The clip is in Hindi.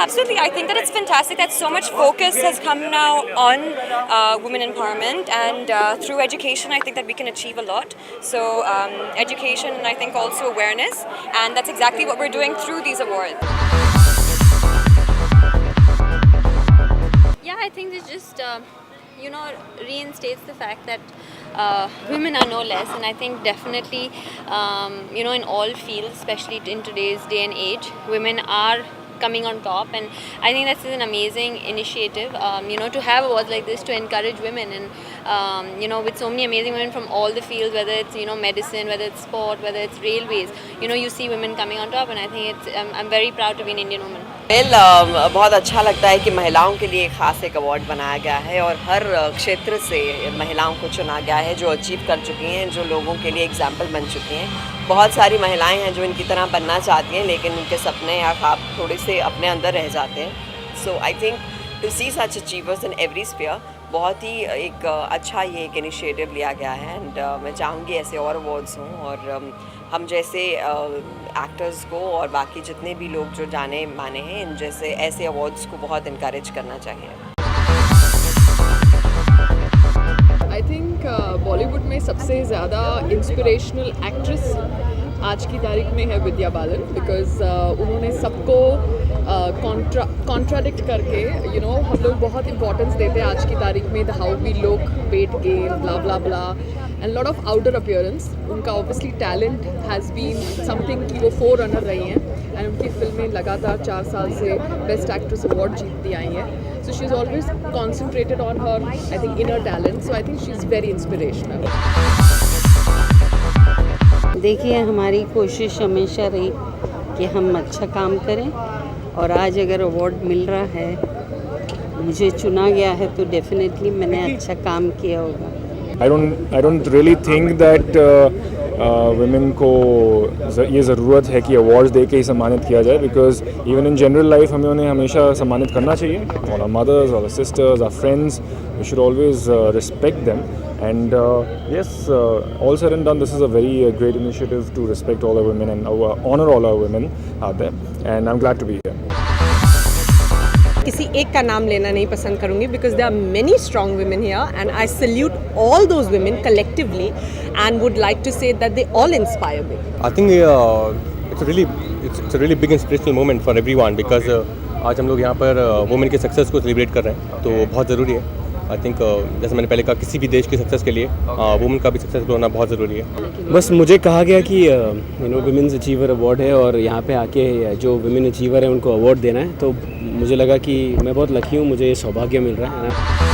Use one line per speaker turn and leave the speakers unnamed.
Absolutely, I think that it's fantastic that so much focus has come now on women empowerment, and through education I think that we can achieve a lot. So education and I think also awareness, and that's exactly what we're doing through these awards.
Yeah, I think this just reinstates the fact that women are no less, and I think definitely in all fields, especially in today's day and age, women are coming on top, and I think this is an amazing initiative, to have awards like this to encourage women, and with so many amazing women from all the fields, whether it's medicine, whether it's sport, whether it's railways, you see women coming on top, and I think I'm very proud to be an Indian woman.
बहुत अच्छा लगता है कि महिलाओं के लिए खास एक अवार्ड बनाया गया है और हर क्षेत्र से महिलाओं को चुना गया है जो अचीव कर चुकी हैं, जो लोगों के लिए एग्जाम्पल बन चुकी हैं। बहुत सारी महिलाएं हैं जो इनकी तरह बनना चाहती हैं, लेकिन उनके सपने या ख्वाब थोड़े से अपने अंदर रह जाते हैं। So I think to see such achievers in every sphere, बहुत ही एक अच्छा ये एक इनिशिएटिव लिया गया है, एंड मैं चाहूँगी ऐसे और अवार्ड्स हों, और हम जैसे एक्टर्स को और बाकी जितने भी लोग जो जाने माने हैं, इन जैसे ऐसे अवार्ड्स को बहुत इनकरेज करना चाहिए।
आई थिंक बॉलीवुड में सबसे ज़्यादा इंस्पिरेशनल एक्ट्रेस आज की तारीख में है विद्या बालन, बिकॉज उन्होंने सबको कॉन्ट्राडिक्ट करके हम लोग बहुत इंपॉर्टेंस देते हैं आज की तारीख में how we look, weight gain, blah blah blah, and lot of outer appearance. उनका obviously talent has been something कि वो 4 रनर रही हैं, एंड उनकी फिल्में लगातार 4 साल से बेस्ट एक्ट्रेस अवार्ड जीतती आई हैं। So she is always concentrated on her I think inner talent, so I think she is very inspirational.
देखिए, हमारी कोशिश हमेशा रही कि हम अच्छा काम करें, और आज अगर अवार्ड मिल रहा है, मुझे चुना गया है, तो डेफिनेटली मैंने अच्छा काम किया होगा।
I don't really think that women को ये ज़रूरत है कि अवार्ड्स दे के ही सम्मानित किया जाए, because even in general life हमें उन्हें हमेशा सम्मानित करना चाहिए। All our mothers, all our sisters, our friends, we should always respect them. And yes, all said and done, this is a very great initiative to respect all our women and honor all our women out there. And I'm glad to be here.
किसी एक का नाम लेना नहीं पसंद करूँगी, because there are many strong women here, and I salute all those women collectively and would like to say that they all inspire me.
I think it's a really big inspirational moment for everyone, because आज हम लोग यहाँ पर वुमेन के सक्सेस को सेलिब्रेट कर रहे हैं, तो बहुत ज़रूरी है। आई थिंक जैसे मैंने पहले कहा, किसी भी देश की सक्सेस के लिए वुमेन का भी सक्सेसफुल होना बहुत ज़रूरी है।
बस मुझे कहा गया कि विमेंस अचीवर अवार्ड है, और यहाँ पे आके जो विमेन अचीवर है उनको अवार्ड देना है, तो मुझे लगा कि मैं बहुत लकी हूँ, मुझे ये सौभाग्य मिल रहा है ना।